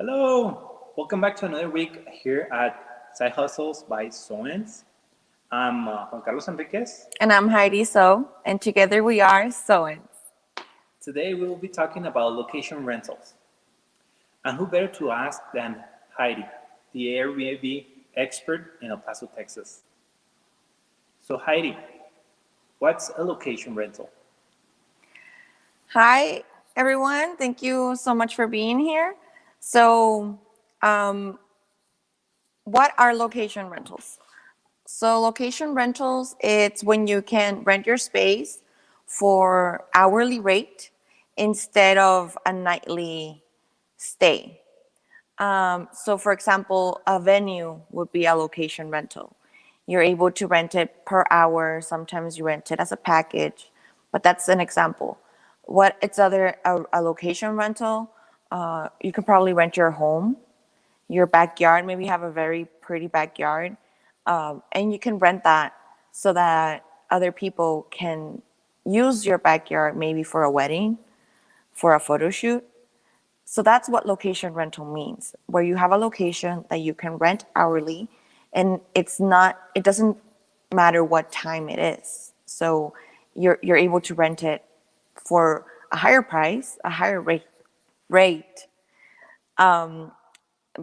Hello, welcome back to another week here at Side Hustles by Seoenz. I'm Juan Carlos Enriquez. And I'm Heidi and together we are Seoenz. Today we will be talking about location rentals. And who better to ask than Heidi, the Airbnb expert in El Paso, Texas. So Heidi, what's a location rental? Hi, everyone. Thank you so much for being here. So, um, what are location rentals? So, location rentals, it's when you can rent your space for hourly rate instead of a nightly stay. So, for example, a venue would be a location rental. You're able to rent it per hour. Sometimes you rent it as a package, but that's an example. What it's other a location rental. You can probably rent your home, your backyard. Maybe you have a very pretty backyard, and you can rent that so that other people can use your backyard maybe for a wedding, for a photo shoot. So that's what location rental means, where you have a location that you can rent hourly, and it doesn't matter what time it is. So you're able to rent it for a higher price, a higher rate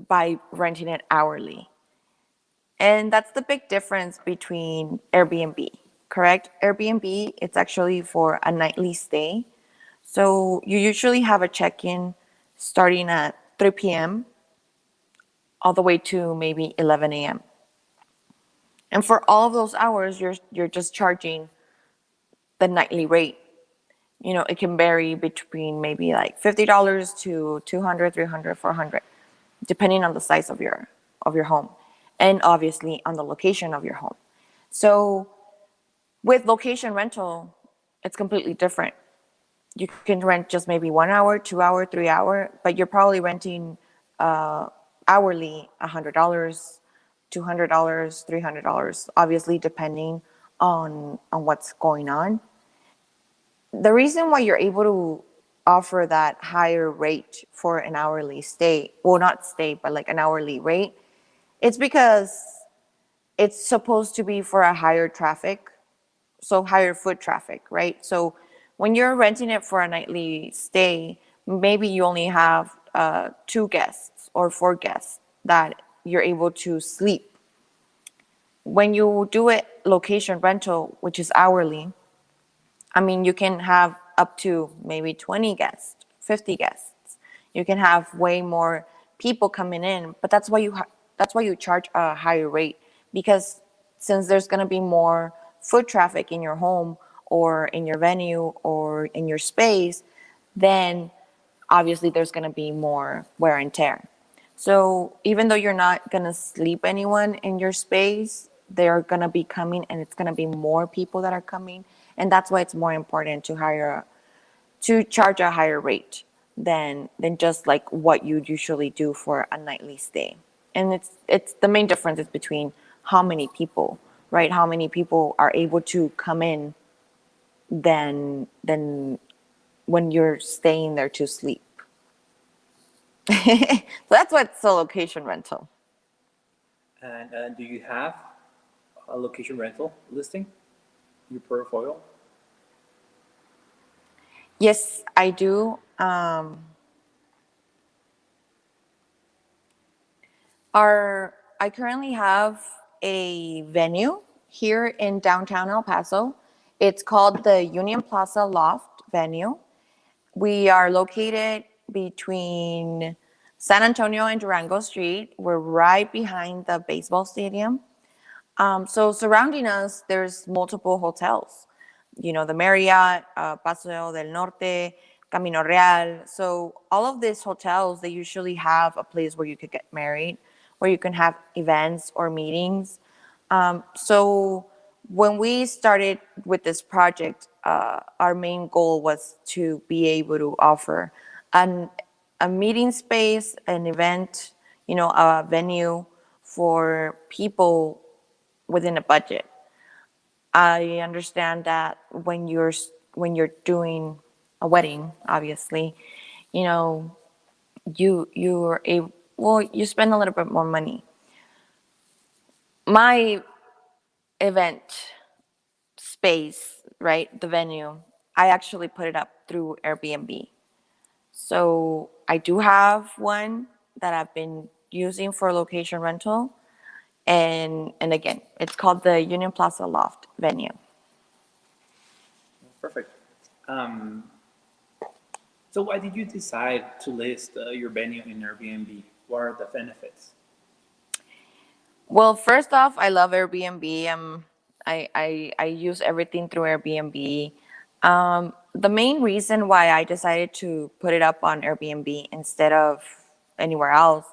by renting it hourly. And that's the big difference between Airbnb, correct? Airbnb, it's actually for a nightly stay. So you usually have a check-in starting at 3 p.m. all the way to maybe 11 a.m. And for all of those hours, you're just charging the nightly rate. You know, it can vary between maybe like $50 to 200, 300, 400, depending on the size of your home, and obviously on the location of your home. So with location rental, it's completely different. You can rent just maybe 1 hour, 2 hour, 3 hour, but you're probably renting hourly $100, $200, $300, obviously depending on what's going on. The reason why you're able to offer that higher rate for an hourly stay, well, not stay, but like an hourly rate, it's because it's supposed to be for a higher traffic, so higher foot traffic, right? So when you're renting it for a nightly stay, maybe you only have two guests or four guests that you're able to sleep. When you do it location rental, which is hourly, I mean, you can have up to maybe 20 guests, 50 guests. You can have way more people coming in, but that's why you charge a higher rate, because since there's going to be more foot traffic in your home or in your venue or in your space, then obviously there's going to be more wear and tear. So even though you're not going to sleep anyone in your space, they're going to be coming, and it's going to be more people that are coming. And that's why it's more important to charge a higher rate than just like what you usually do for a nightly stay. And it's the main difference is between how many people, right? How many people are able to come in than when you're staying there to sleep. So that's what's a location rental. And do you have a location rental listing in your portfolio? Yes, I do. I currently have a venue here in downtown El Paso. It's called the Union Plaza Loft venue. We are located between San Antonio and Durango Street. We're right behind the baseball stadium. So surrounding us, there's multiple hotels. You know, the Marriott, Paso del Norte, Camino Real. So all of these hotels, they usually have a place where you could get married, where you can have events or meetings. So when we started with this project, our main goal was to be able to offer an, a meeting space, an event, you know, a venue for people within a budget. I understand that when you're doing a wedding, obviously, you know, you're a well, you spend a little bit more money. My event space, right, the venue, I actually put it up through Airbnb. So I do have one that I've been using for location rental, and again, it's called the Union Plaza Loft venue. Perfect. Um, so why did you decide to list your venue in Airbnb? What are the benefits? Well, first off, I love Airbnb. I use everything through Airbnb. The main reason why I decided to put it up on Airbnb instead of anywhere else,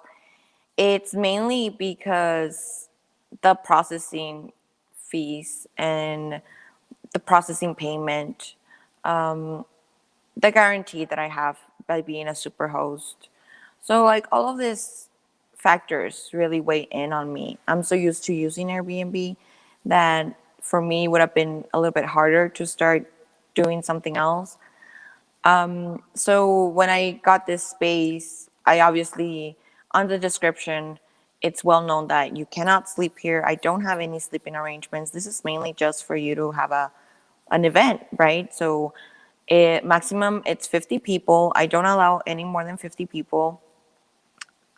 it's mainly because the processing fees and the processing payment, the guarantee that I have by being a super host. So like all of these factors really weigh in on me. I'm so used to using Airbnb that for me it would have been a little bit harder to start doing something else. So when I got this space, I obviously on the description it's well known that you cannot sleep here. I don't have any sleeping arrangements. This is mainly just for you to have a an event, right? So maximum it's 50 people. I don't allow any more than 50 people.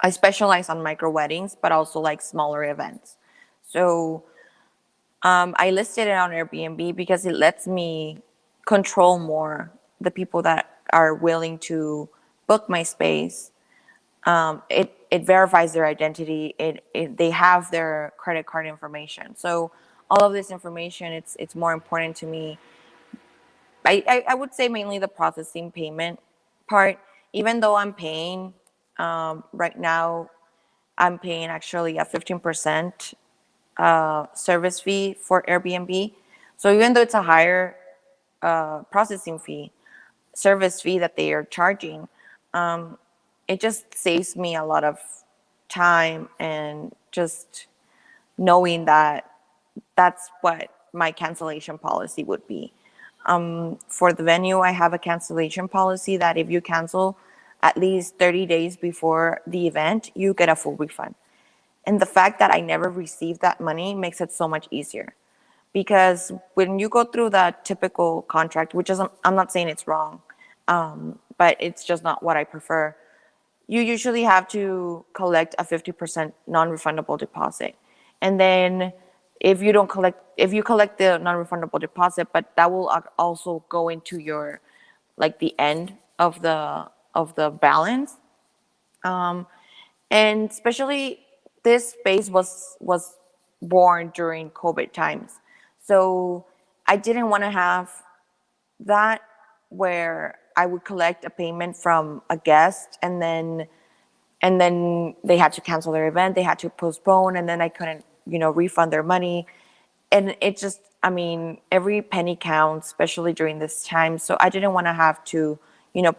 I specialize on micro weddings, but also like smaller events. So I listed it on Airbnb because it lets me control more the people that are willing to book my space. It verifies their identity. They have their credit card information. So all of this information, it's more important to me. I would say mainly the processing payment part. Even though I'm paying right now, I'm paying actually a 15% service fee for Airbnb. So even though it's a higher processing fee, service fee that they are charging, it just saves me a lot of time and just knowing that that's what my cancellation policy would be. For the venue, I have a cancellation policy that if you cancel at least 30 days before the event, you get a full refund. And the fact that I never received that money makes it so much easier. Because when you go through the typical contract, which is, I'm not saying it's wrong, but it's just not what I prefer, you usually have to collect a 50% non-refundable deposit. And then if you collect the non-refundable deposit, but that will also go into your, like the end of the balance. And especially this space was born during COVID times. So I didn't want to have that where I would collect a payment from a guest and then they had to cancel their event, they had to postpone, and then I couldn't, refund their money. And it just, I mean, every penny counts, especially during this time. So I didn't want to have to, you know,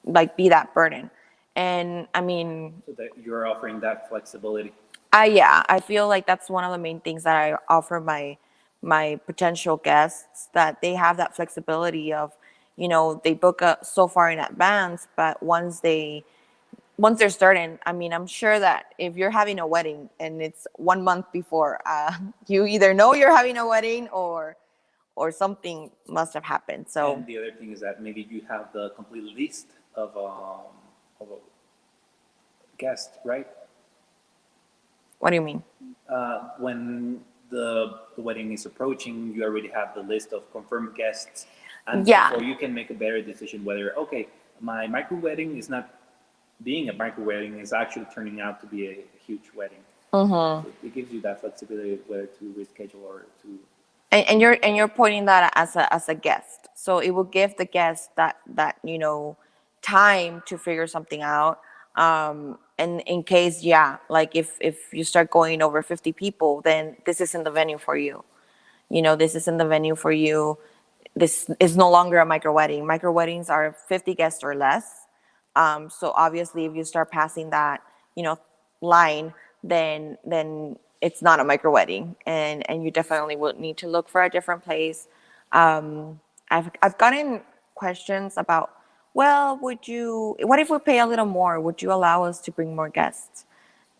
like be that burden. And I mean, So that you're offering that flexibility. yeah, I feel like that's one of the main things that I offer my potential guests, that they have that flexibility of, they book so far in advance, but once they're starting, I mean, I'm sure that if you're having a wedding and it's 1 month before, you either know you're having a wedding or something must have happened. So And the other thing is that maybe you have the complete list of a guest, right? what do you mean? When the wedding is approaching, you already have the list of confirmed guests, and Yeah. therefore you can make a better decision whether, okay, my micro wedding is not being a micro wedding, is actually turning out to be a huge wedding. So it gives you that flexibility of whether to reschedule or to. And you're pointing that as a guest, so it will give the guest that time to figure something out. And in case, yeah, like if you start going over 50 people, then this isn't the venue for you. This isn't the venue for you. This is no longer a micro wedding. Micro weddings are 50 guests or less. So obviously, if you start passing that, line, then it's not a micro wedding, and you definitely will need to look for a different place. I've gotten questions about well, what if we pay a little more? Would you allow us to bring more guests?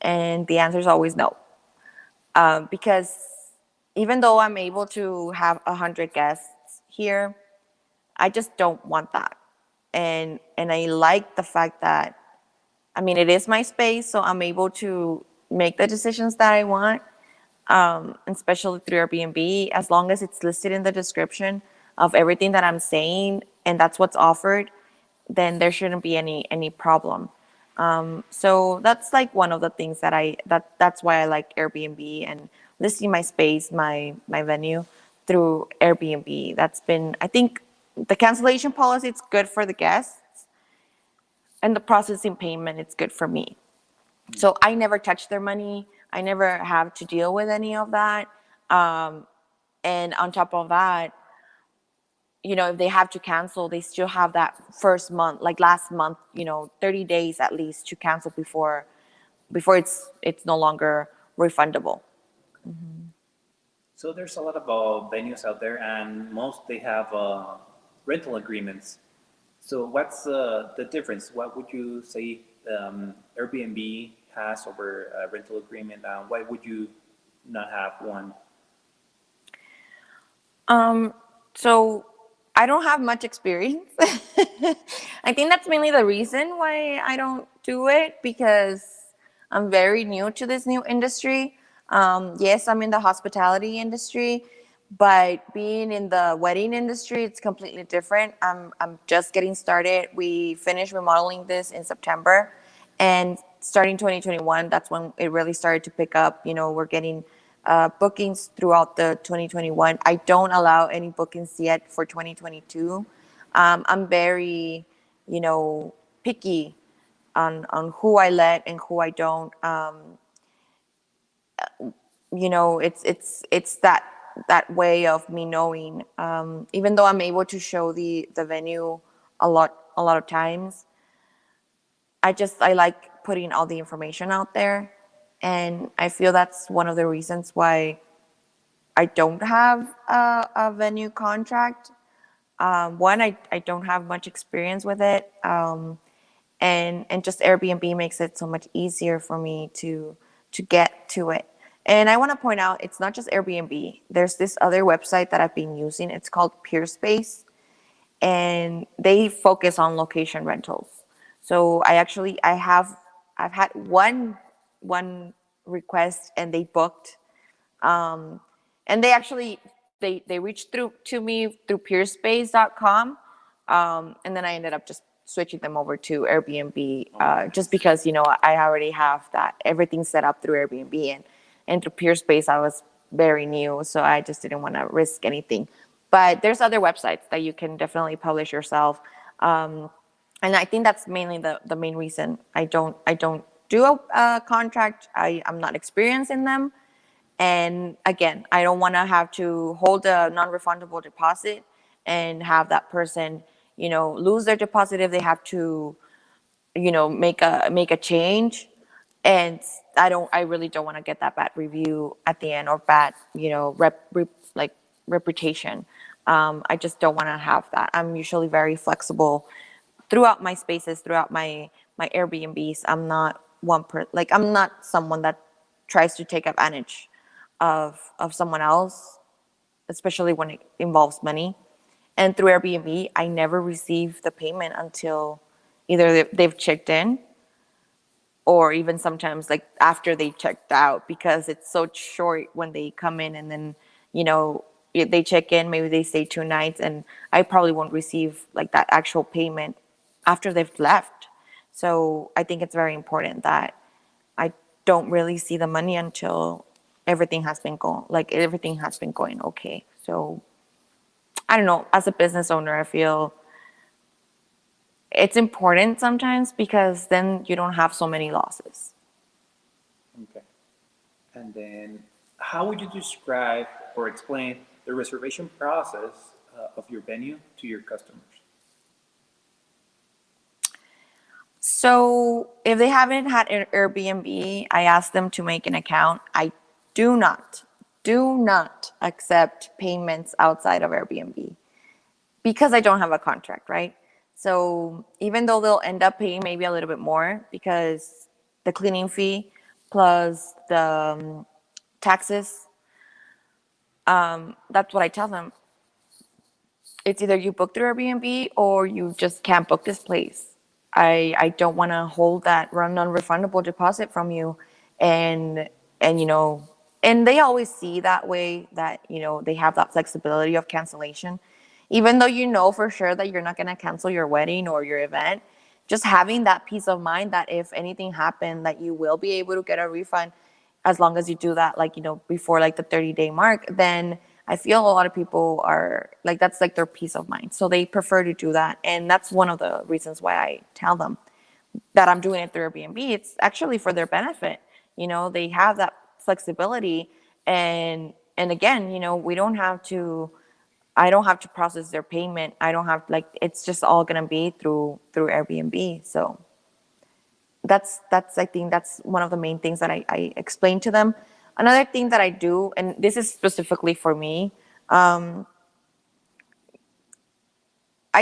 And the answer is always no. Because even though I'm able to have 100 guests here, I just don't want that. And I like the fact that, I mean, it is my space, so I'm able to make the decisions that I want, especially through Airbnb, as long as it's listed in the description of everything that I'm saying, and that's what's offered, then there shouldn't be any problem. So that's like one of the things that's why I like Airbnb and listing my space, my venue through Airbnb. That's been, I think, the cancellation policy, it's good for the guests, and the processing payment, it's good for me. So I never touch their money. I never have to deal with any of that. And on top of that, if they have to cancel, they still have that first month, like last month, 30 days at least to cancel before it's no longer refundable. So there's a lot of venues out there, and most they have rental agreements. So what's the difference? What would you say Airbnb has over a rental agreement? Why would you not have one? So I don't have much experience. I think that's mainly the reason why I don't do it, because I'm very new to this new industry. Yes, I'm in the hospitality industry, but being in the wedding industry, it's completely different. I'm just getting started. We finished remodeling this in September, and starting 2021, that's when it really started to pick up. We're getting bookings throughout the 2021. I don't allow any bookings yet for 2022. I'm very, picky on who I let and who I don't. It's that way of me knowing. Even though I'm able to show the venue a lot of times, I like putting all the information out there, and I feel that's one of the reasons why I don't have a venue contract. One, I don't have much experience with it, and just Airbnb makes it so much easier for me to get to it. And I want to point out, it's not just Airbnb. There's this other website that I've been using. It's called Peerspace, and they focus on location rentals. So I've had one request, and they booked, and they actually they reached through to me through peerspace.com, and then I ended up just switching them over to Airbnb, just because I already have that everything set up through Airbnb, and through Peerspace I was very new, so I just didn't want to risk anything. But there's other websites that you can definitely publish yourself, and I think that's mainly the main reason I don't do a contract. I'm not experienced in them. And again, I don't want to have to hold a non-refundable deposit and have that person, lose their deposit if they have to, make a change. And I really don't want to get that bad review at the end, or bad, like reputation. I just don't want to have that. I'm usually very flexible throughout my spaces, throughout my Airbnbs. I'm not someone that tries to take advantage of someone else, especially when it involves money. And through Airbnb, I never receive the payment until either they've checked in, or even sometimes like after they checked out, because it's so short when they come in, and then they check in, maybe they stay 2 nights, and I probably won't receive like that actual payment after they've left. So I think it's very important that I don't really see the money until everything has been going okay. So I don't know, as a business owner, I feel it's important sometimes, because then you don't have so many losses. Okay. And then, how would you describe or explain the reservation process of your venue to your customers? So if they haven't had an Airbnb, I ask them to make an account. I do not accept payments outside of Airbnb, because I don't have a contract, right? So even though they'll end up paying maybe a little bit more because the cleaning fee plus the taxes, that's what I tell them. It's either you book through Airbnb or you just can't book this place. I don't want to hold that non-refundable deposit from you, and and you know, and they always see that way that they have that flexibility of cancellation, even though for sure that you're not going to cancel your wedding or your event. Just having that peace of mind that if anything happened, that you will be able to get a refund as long as you do that, like, before like the 30-day mark, then I feel a lot of people are like, that's like their peace of mind. So they prefer to do that. And that's one of the reasons why I tell them that I'm doing it through Airbnb. It's actually for their benefit. They have that flexibility. And again, we don't have to, I don't have to process their payment. I don't have, like, it's just all going to be through Airbnb. So that's I think that's one of the main things that I explain to them. Another thing that I do, and this is specifically for me, I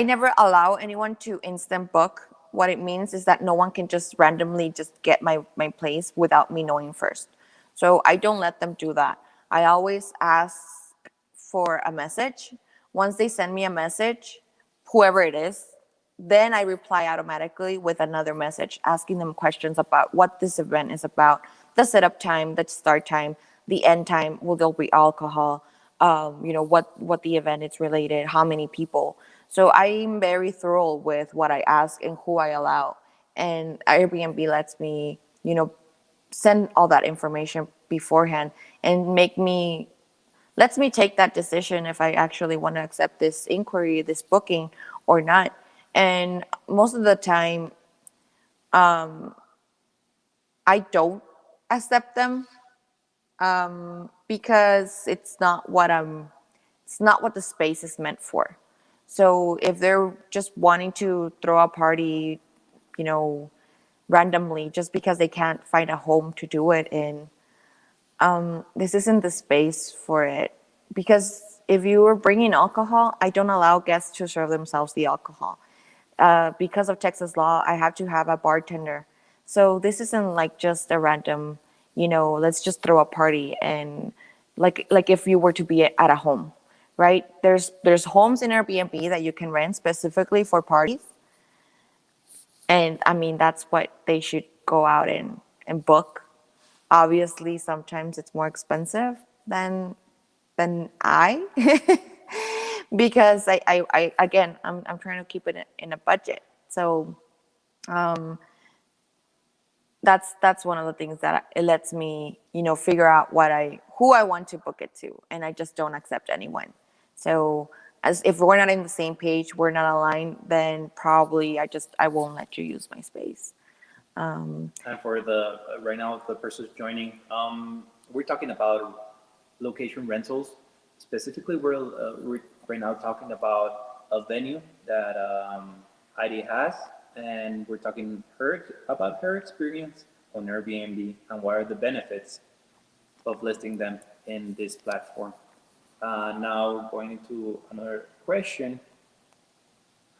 never allow anyone to instant book. What it means is that no one can just randomly just get my place without me knowing first. So I don't let them do that. I always ask for a message. Once they send me a message, whoever it is, then I reply automatically with another message asking them questions about what this event is about, the setup time, the start time, the end time, will there be alcohol, what the event is related, how many people. So I'm very thorough with what I ask and who I allow. And Airbnb send all that information beforehand and lets me take that decision if I actually want to accept this inquiry, this booking, or not. And most of the time, I don't accept them, because it's not what the space is meant for. So if they're just wanting to throw a party, randomly, just because they can't find a home to do it in, this isn't the space for it. Because if you are bringing alcohol, I don't allow guests to serve themselves the alcohol. Because of Texas law, I have to have a bartender. So this isn't like just a random, let's just throw a party, and like if you were to be at a home, right? There's homes in Airbnb that you can rent specifically for parties, and I mean that's what they should go out and book. Obviously, sometimes it's more expensive than I because I again I'm trying to keep it in a budget. So that's one of the things that it lets me figure out who I want to book it to, and I just don't accept anyone. So as if we're not in the same page, we're not aligned, then probably I won't let you use my space. And for the right now, the person joining, we're talking about location rentals. Specifically, we're right now talking about a venue that Heidi has, and we're talking about her experience on Airbnb and what are the benefits of listing them in this platform. Now, going into another question,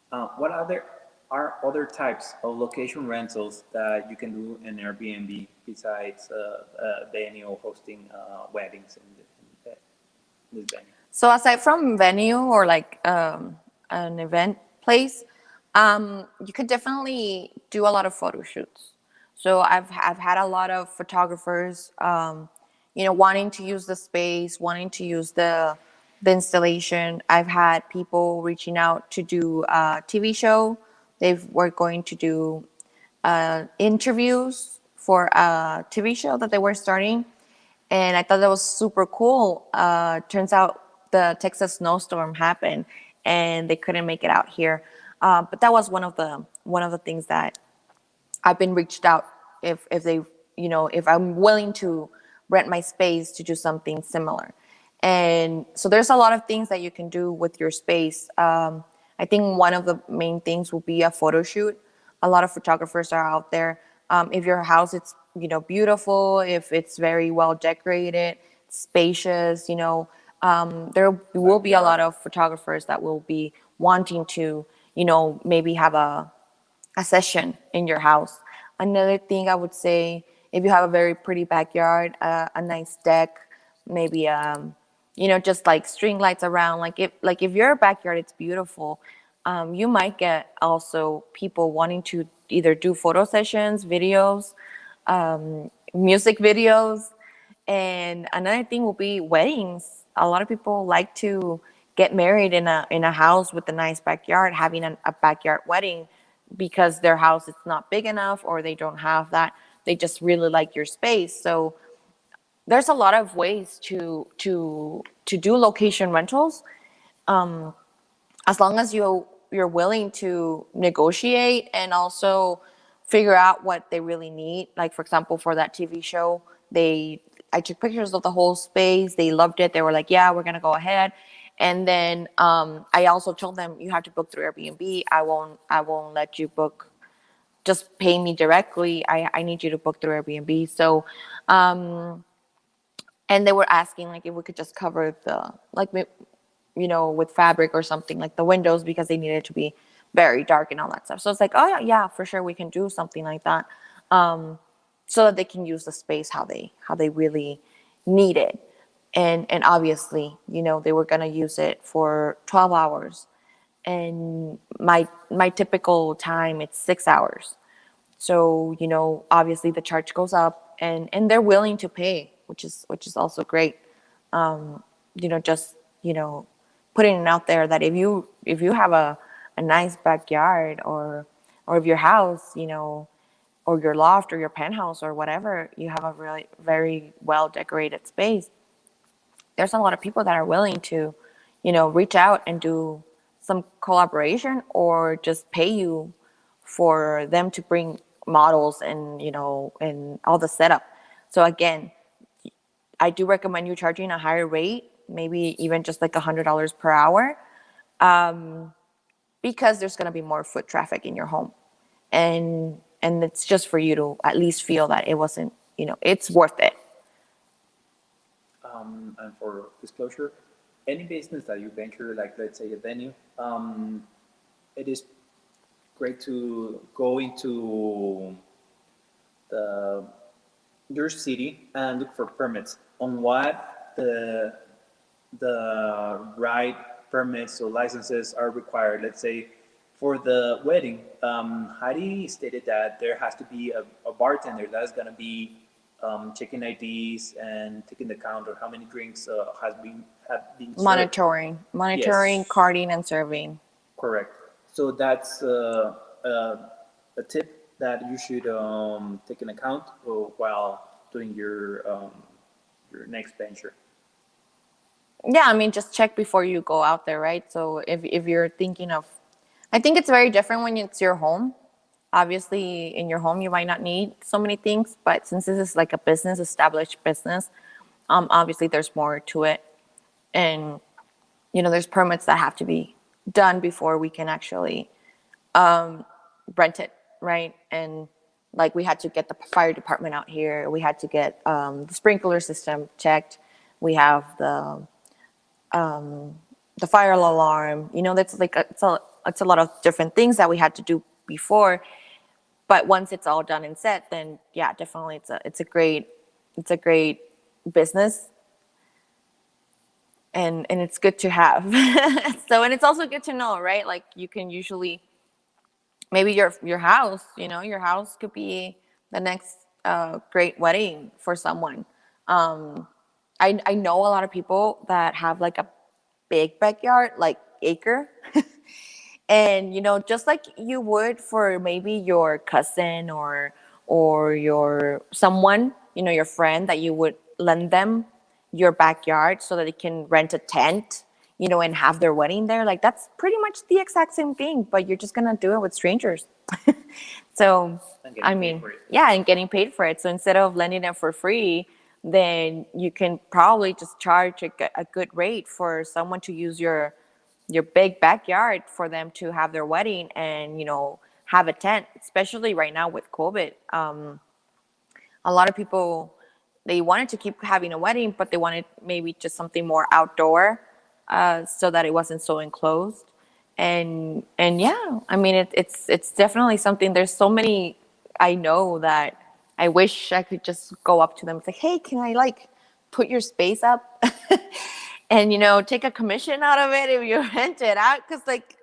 what are other types of location rentals that you can do in Airbnb besides venue hosting weddings in this venue? So aside from venue or like an event place, you could definitely do a lot of photo shoots. So I've had a lot of photographers, wanting to use the space, wanting to use the installation. I've had people reaching out to do a TV show. They were going to do interviews for a TV show that they were starting, and I thought that was super cool. Turns out the Texas snowstorm happened, and they couldn't make it out here. But that was one of the things that I've been reached out if they if I'm willing to rent my space to do something similar. And so there's a lot of things that you can do with your space. I think one of the main things will be a photo shoot. A lot of photographers are out there. If your house it's beautiful, if it's very well decorated, spacious, there will be a lot of photographers that will be wanting to maybe have a session in your house. Another thing I would say, if you have a very pretty backyard, a nice deck, maybe just like string lights around. Like if your backyard it's beautiful, you might get also people wanting to either do photo sessions, videos, music videos, and another thing will be weddings. A lot of people like to get married in a house with a nice backyard, having a backyard wedding because their house is not big enough or they don't have that. They just really like your space. So there's a lot of ways to do location rentals, as long as you're willing to negotiate and also figure out what they really need. Like for example, for that TV show, I took pictures of the whole space. They loved it. They were like, "Yeah, we're gonna go ahead." And then I also told them you have to book through Airbnb. I won't let you book. Just pay me directly. I need you to book through Airbnb. So, and they were asking like if we could just cover the like with fabric or something like the windows because they needed to be very dark and all that stuff. So it's like, oh yeah, yeah, for sure we can do something like that, so that they can use the space how they really need it. And obviously, they were gonna use it for 12 hours, and my typical time it's 6 hours. So obviously the charge goes up, and they're willing to pay, which is also great. Just putting it out there that if you have a nice backyard, or if your house, or your loft or your penthouse or whatever, you have a really very well decorated space, there's a lot of people that are willing to reach out and do some collaboration or just pay you for them to bring models and all the setup. So again, I do recommend you charging a higher rate, maybe even just like $100 per hour, because there's going to be more foot traffic in your home, and it's just for you to at least feel that it wasn't, it's worth it. And for disclosure, any business that you venture, like let's say a venue, it is great to go into the your city and look for permits on what the right permits or licenses are required. Let's say for the wedding, Heidi stated that there has to be a bartender that's going to be checking IDs and taking the count of how many drinks have been served. Monitoring, Yes, carding, and serving. correct. So that's a tip that you should take in account while doing your next venture. Yeah, I mean, just check before you go out there, right? So if you're thinking of, I think it's very different when it's your home. Obviously, in your home, you might not need so many things, but since this is like a business, established business, obviously there's more to it. And, there's permits that have to be done before we can actually rent it, right? And like we had to get the fire department out here. We had to get the sprinkler system checked. We have the fire alarm. That's like it's a lot of different things that we had to do before. But once it's all done and set, then yeah, definitely it's a great business, and it's good to have. So, and it's also good to know, right? Like you can usually, maybe your house could be the next great wedding for someone. I know a lot of people that have like a big backyard, like acre. And just like you would for maybe your cousin or your someone, your friend, that you would lend them your backyard so that they can rent a tent, and have their wedding there. Like that's pretty much the exact same thing, but you're just gonna do it with strangers. So And I getting paid mean, for it. yeah, and getting paid for it. So instead of lending it for free, then you can probably just charge a good rate for someone to use your big backyard for them to have their wedding and have a tent, especially right now with COVID. A lot of people, they wanted to keep having a wedding, but they wanted maybe just something more outdoor, so that it wasn't so enclosed. And yeah, I mean it's definitely something. There's so many I know that I wish I could just go up to them and say, hey, can I like put your space up and take a commission out of it if you rent it out, because like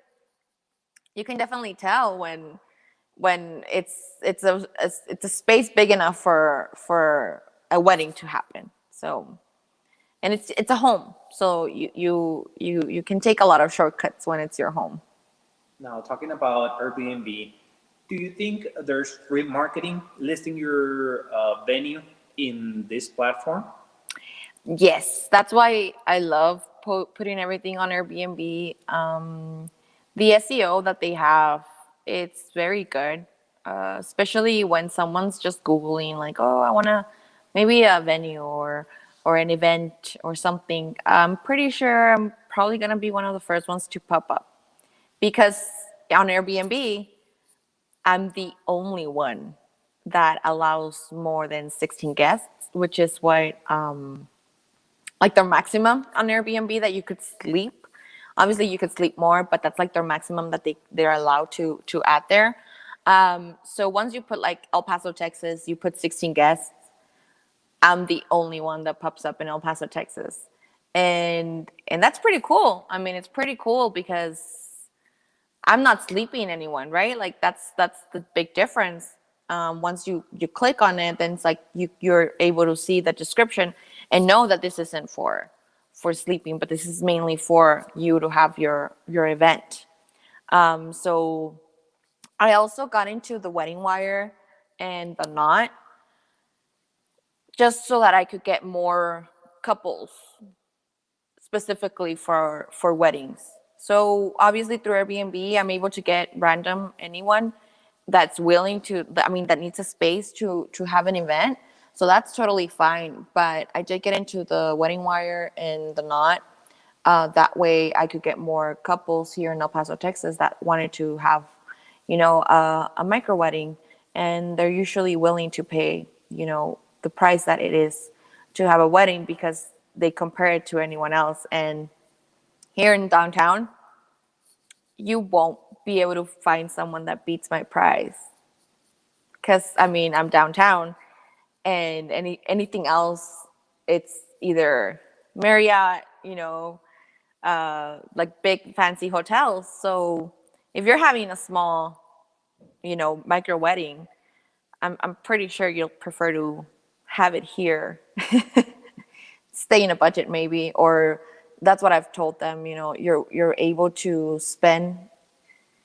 you can definitely tell when it's a space big enough for a wedding to happen. So, and it's a home, so you can take a lot of shortcuts when it's your home. Now, talking about Airbnb, do you think there's free marketing listing your venue in this platform? Yes, that's why I love putting everything on Airbnb. The SEO that they have, it's very good, especially when someone's just Googling like, oh, I want to maybe a venue or an event or something. I'm pretty sure I'm probably gonna be one of the first ones to pop up, because on Airbnb, I'm the only one that allows more than 16 guests, which is what like their maximum on Airbnb that you could sleep. Obviously, you could sleep more, but that's like their maximum that they're allowed to add there. So once you put like El Paso, Texas, you put 16 guests. I'm the only one that pops up in El Paso, Texas, and that's pretty cool. I mean, it's pretty cool because I'm not sleeping anyone, right? Like that's the big difference. Once you click on it, then it's like you're able to see the description and know that this isn't for sleeping, but this is mainly for you to have your event. So I also got into the wedding wire and the knot just so that I could get more couples specifically for weddings. So obviously through Airbnb, I'm able to get random anyone that's willing to. I mean, that needs a space to have an event. So that's totally fine. But I did get into the wedding wire and the knot. That way, I could get more couples here in El Paso, Texas, that wanted to have, a micro wedding, and they're usually willing to pay, the price that it is to have a wedding, because they compare it to anyone else. And here in downtown, you won't be able to find someone that beats my price. Because I mean, I'm downtown, and anything else, it's either Marriott, like big fancy hotels. So if you're having a small, micro wedding, I'm pretty sure you'll prefer to have it here. Stay in a budget maybe, or that's what I've told them. You're able to spend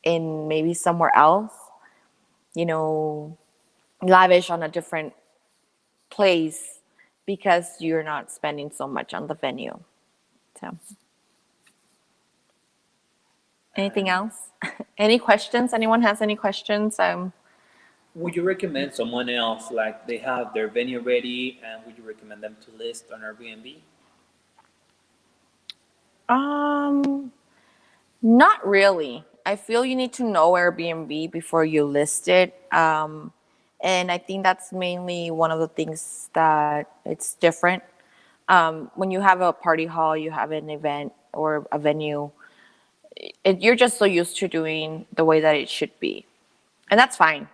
in maybe somewhere else, you know, lavish on a different place, because you're not spending so much on the venue. So, anything And else? Any questions? Anyone has any questions? would you recommend someone else, like they have their venue ready, and would you recommend them to list on Airbnb? Um, Not really. I feel you need to know Airbnb before you list it. And I think that's mainly one of the things that it's different. When you have a party hall, you have an event or a venue, you're just so used to doing the way that it should be. And that's fine,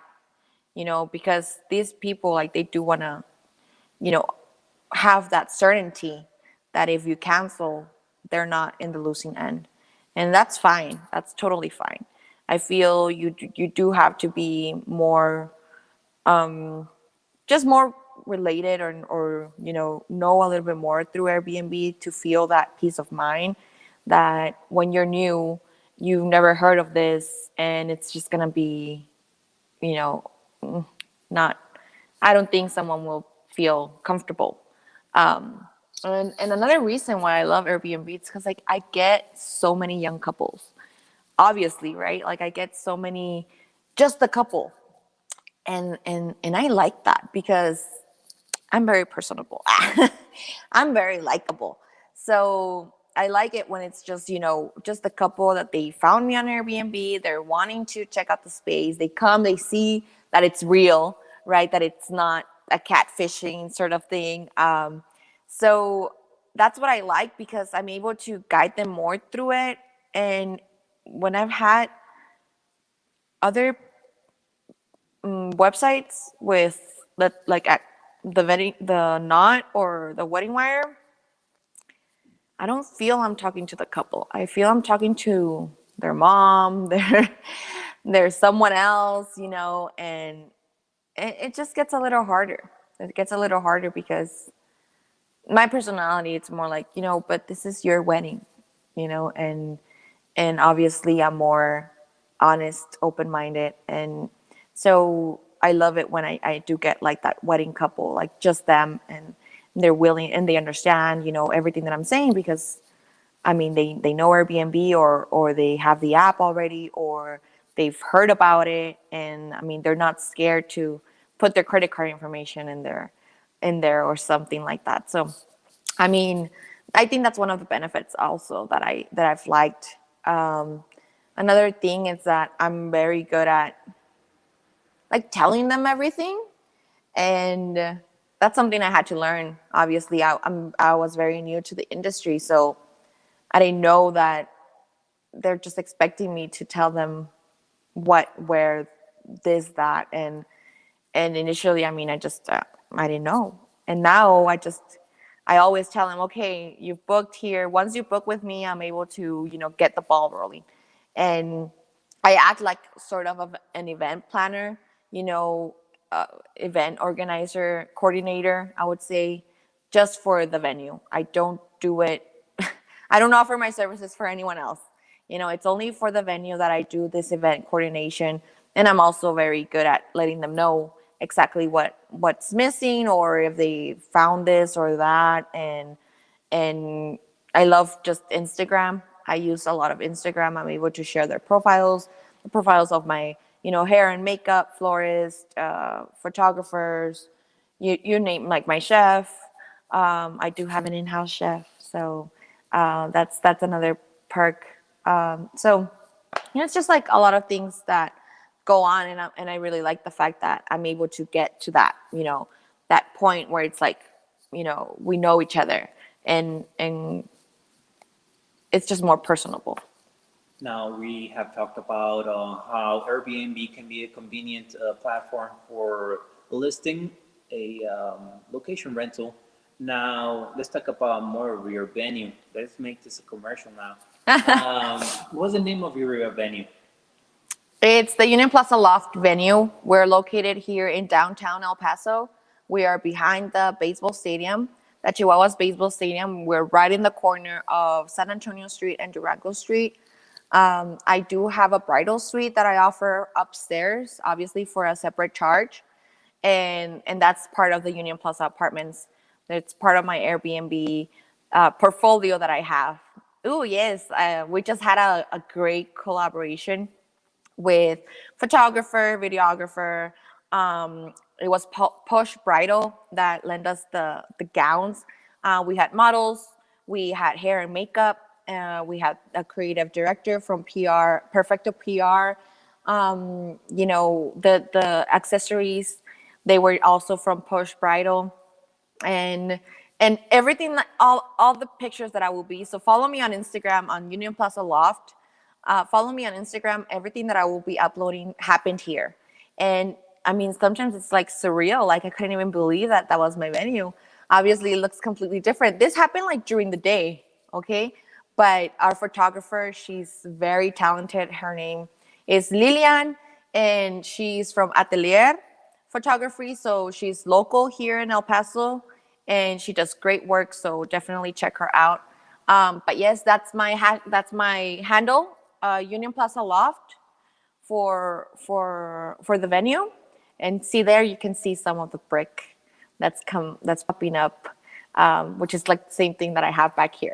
because these people, like, they do want to, you know, have that certainty that if you cancel, they're not in the losing end. And that's fine. That's totally fine. I feel you do have to be more, just more related, or know a little bit more through Airbnb to feel that peace of mind that when you're new, you've never heard of this, and it's just gonna be, you know, not. I don't think someone will feel comfortable. And another reason why I love Airbnb is because, like, I get so many young couples. Obviously, right? Like, I get so many, just a couple, and I like that because I'm very personable. I'm very likable. So I like it when it's just, just a couple that they found me on Airbnb. They're wanting to check out the space. They come, they see that it's real, right? That it's not a catfishing sort of thing. So that's what I like, because I'm able to guide them more through it. And when I've had other websites with like at the knot or the wedding wire, I don't feel I'm talking to the couple. I feel I'm talking to their mom, their someone else, and it just gets a little harder. It gets a little harder because my personality, it's more like, but this is your wedding, and obviously I'm more honest, open-minded, and so I love it when I do get like that wedding couple, like just them, and they're willing and they understand, everything that I'm saying, because I mean they know Airbnb, or they have the app already, or they've heard about it, and I mean they're not scared to put their credit card information in there or something like that. So I mean, I think that's one of the benefits also that I've liked. Another thing is that I'm very good at like telling them everything, and that's something I had to learn. Obviously, I was very new to the industry, so I didn't know that they're just expecting me to tell them what, where, this, that, and initially, I mean, I didn't know, and now I always tell them, okay, you've booked here. Once you book with me, I'm able to, get the ball rolling, and I act like sort of an event planner, you know, event organizer, coordinator, I would say, just for the venue. I don't do it. I don't offer my services for anyone else. It's only for the venue that I do this event coordination, and I'm also very good at letting them know exactly what's missing, or if they found this or that. And I love just Instagram. I use a lot of Instagram. I'm able to share their profiles, the profiles of my hair and makeup florist, photographers, you name, like my chef. I do have an in-house chef, so that's another perk. So it's just like a lot of things that go on, and I really like the fact that I'm able to get to that that point where it's like we know each other, and it's just more personable. Now we have talked about how Airbnb can be a convenient platform for listing a location rental. Now let's talk about more of your venue. Let's make this a commercial now. What's the name of your venue? It's the Union Plaza Loft venue. We're located here in downtown El Paso. We are behind the baseball stadium, the Chihuahuas Baseball Stadium. We're right in the corner of San Antonio Street and Durango Street. I do have a bridal suite that I offer upstairs, obviously for a separate charge, and that's part of the Union Plaza Apartments. It's part of my Airbnb portfolio that I have. Oh yes, we just had a great collaboration with photographer, videographer. It was Push Bridal that lent us the gowns. We had models, we had hair and makeup, we had a creative director from PR, Perfecto PR. The accessories, they were also from Push Bridal, and everything, all the pictures that I will be. So follow me on Instagram on Union Plaza Loft. Follow me on Instagram. Everything that I will be uploading happened here. And I mean, sometimes it's like surreal. Like I couldn't even believe that was my venue. Obviously, it looks completely different. This happened like during the day, okay? But our photographer, she's very talented. Her name is Lilian, and she's from Atelier Photography. So she's local here in El Paso, and she does great work. So definitely check her out. But yes, that's my handle, Union Plaza Loft, for the venue, and see there you can see some of the brick that's popping up, which is like the same thing that I have back here.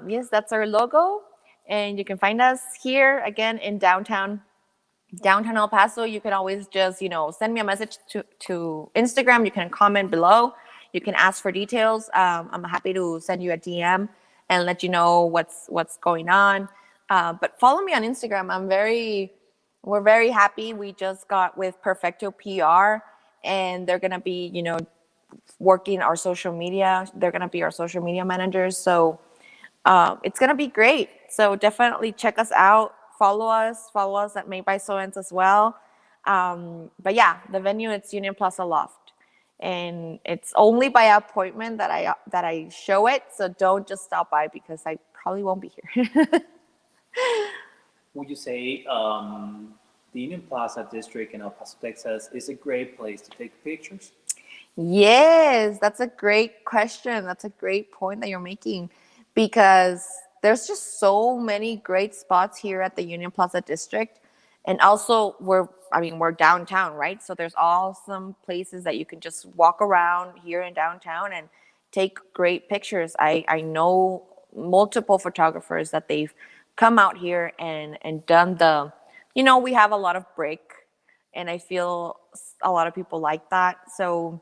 Yes, that's our logo, and you can find us here again in downtown El Paso. You can always just send me a message to Instagram. You can comment below. You can ask for details. I'm happy to send you a DM and let you know what's going on. But follow me on Instagram. We're very happy. We just got with Perfecto PR, and they're gonna be working our social media. They're gonna be our social media managers. So it's gonna be great. So definitely check us out. Follow us at Made by Seoenz as well. But yeah, the venue, it's Union Plaza Loft, and it's only by appointment that I show it. So don't just stop by because I probably won't be here. Would you say the Union Plaza district in El Paso, Texas is a great place to take pictures? Yes, that's a great question. That's a great point that you're making, because there's just so many great spots here at the Union Plaza district. And also we're downtown, right? So there's awesome places that you can just walk around here in downtown and take great pictures. I know multiple photographers that they've come out here and done we have a lot of brick, and I feel a lot of people like that. So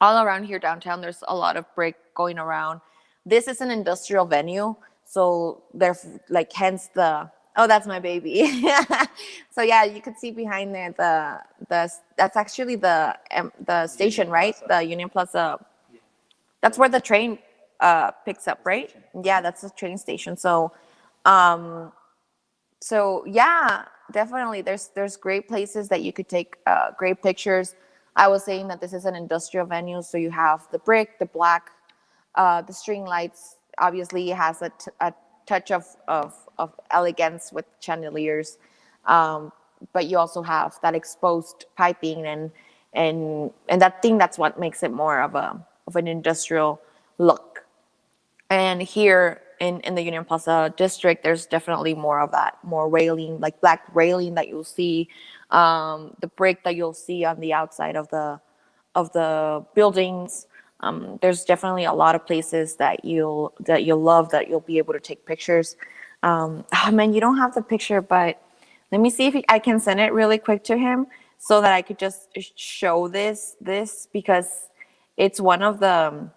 all around here downtown, there's a lot of brick going around. This is an industrial venue, so there's like hence the oh, that's my baby. So yeah, you could see behind there the that's actually the station, right? The Union Plaza. Yeah. That's where the train picks up, right? Yeah, that's the train station. Um, so yeah, definitely there's great places that you could take great pictures. I was saying that this is an industrial venue, so you have the brick, the black, the string lights. Obviously it has a touch of elegance with chandeliers, but you also have that exposed piping and that thing. That's what makes it more of an industrial look. And here in the Union Plaza district, there's definitely more of that, more railing, like black railing that you'll see, the brick that you'll see on the outside of the buildings. There's definitely a lot of places that you'll love, that you'll be able to take pictures. Oh man, you don't have the picture, but let me see if I can send it really quick to him so that I could just show this because it's one of the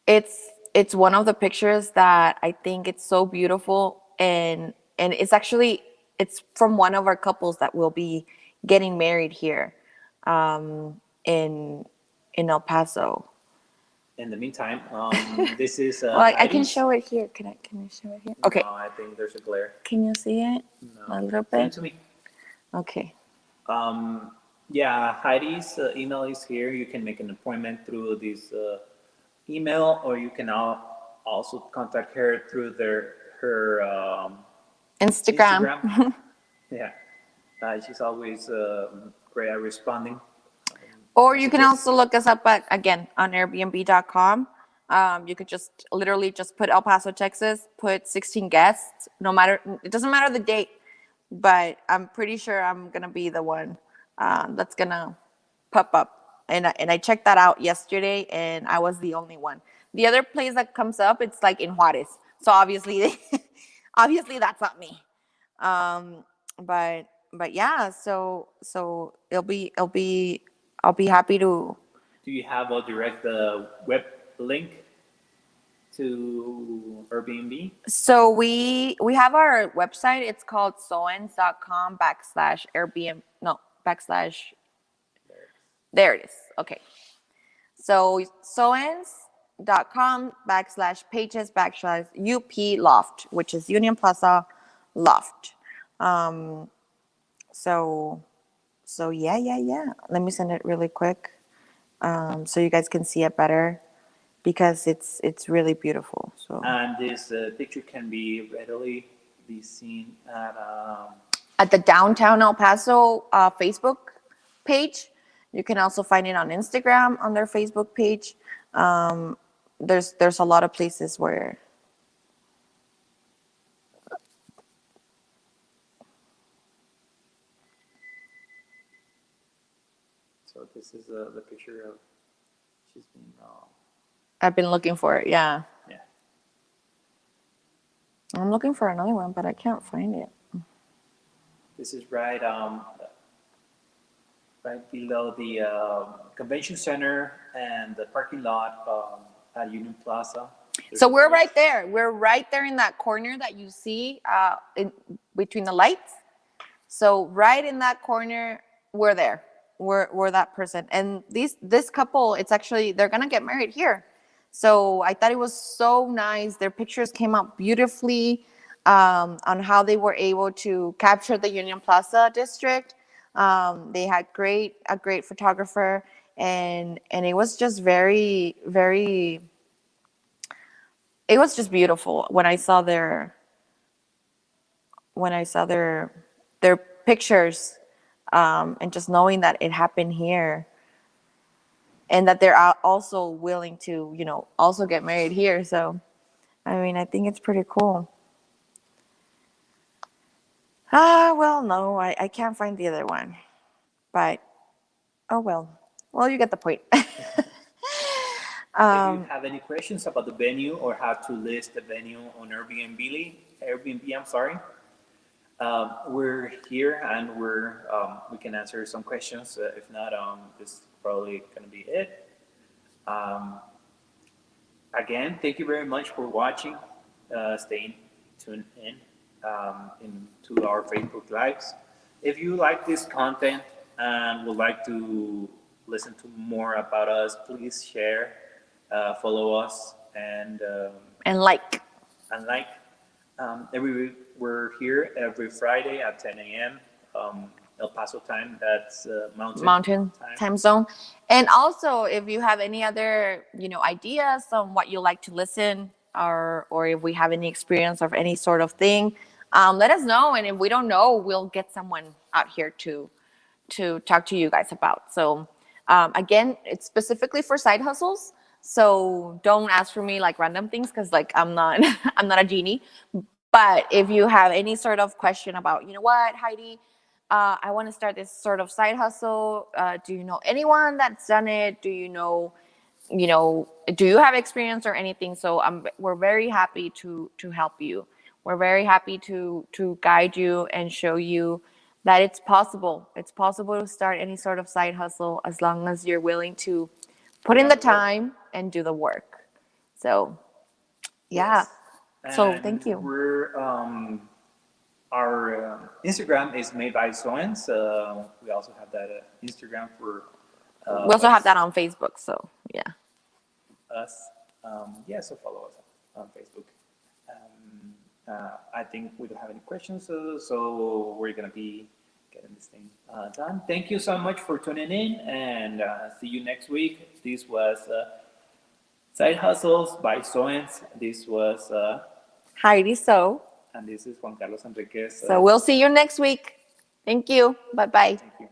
it's one of the pictures that I think it's so beautiful, and it's from one of our couples that will be getting married here in El Paso. In the meantime, this is Well, I can Heidi's. show it here. Can I show it here? Okay. No, I think there's a glare. Can you see it No. a little Send it bit? to me. Okay. Yeah, Heidi's email is here. You can make an appointment through this email, or you can also contact her through her Instagram. Instagram. Yeah, she's always great at responding. Or you can Messages. also look us up again on Airbnb.com. You could just literally just put El Paso, Texas, put 16 guests. No matter, it doesn't matter the date, but I'm pretty sure I'm gonna be the one that's gonna pop up. And I checked that out yesterday, and I was the only one. The other place that comes up, it's like in Juarez. So obviously, obviously that's not me. Um, but yeah, so I'll be happy to. Do you have a direct web link to Airbnb? So we have our website. It's called soenz.com /Airbnb. No, backslash. There it is. Okay. So soenz.com /pages /UP Loft, which is Union Plaza Loft. So yeah. Let me send it really quick, so you guys can see it better, because it's really beautiful. So And this picture can be readily be seen at the downtown El Paso Facebook page. You can also find it on Instagram on their Facebook page. There's a lot of places where. So this is the picture of she's been. I've been looking for it. Yeah. Yeah. I'm looking for another one, but I can't find it. This is right right below the convention center and the parking lot at Union Plaza. So we're right there. We're right there in that corner that you see in between the lights. So right in that corner, we're there. We're that person. And this couple, it's actually, they're gonna get married here. So I thought it was so nice. Their pictures came out beautifully on how they were able to capture the Union Plaza district. They had a great photographer, and it was just very. It was just beautiful when I saw their pictures, and just knowing that it happened here, and that they're also willing to, also get married here. So, I mean, I think it's pretty cool. Well, no, I can't find the other one, but oh well. Well, you get the point. If you have any questions about the venue or how to list the venue on Airbnb, I'm sorry, we're here and we can answer some questions. If not, this is probably going to be it. Um, Again, thank you very much for watching, staying tuned in into our Facebook Lives. If you like this content and would like to listen to more about us, please share, follow us, And like. and like. We're here every Friday at 10 a.m. El Paso time. That's Mountain time zone. And also, if you have any other, ideas on what you like to listen, or if we have any experience of any sort of thing, let us know. And if we don't know, we'll get someone out here to talk to you guys about. So, again, it's specifically for side hustles. So don't ask for me like random things, because like I'm not I'm not a genie. But if you have any sort of question about, what, Heidi, I want to start this sort of side hustle. Do you know anyone that's done it? Do do you have experience or anything? So we're very happy to help you. We're very happy to guide you and show you that it's possible. It's possible to start any sort of side hustle as long as you're willing to put in the time and do the work. So, yeah. Yes. So thank you. Our Instagram is made by Seoenz. We also have that Instagram for. We also have that on Facebook. So yeah. Us. So follow us on Facebook. I think we don't have any questions, so we're gonna be getting this thing done. Thank you so much for tuning in, and see you next week. This was Side Hustles by Seoenz. This was Heidi So. And this is Juan Carlos Enriquez. So we'll see you next week. Thank you. Bye-bye. Thank you.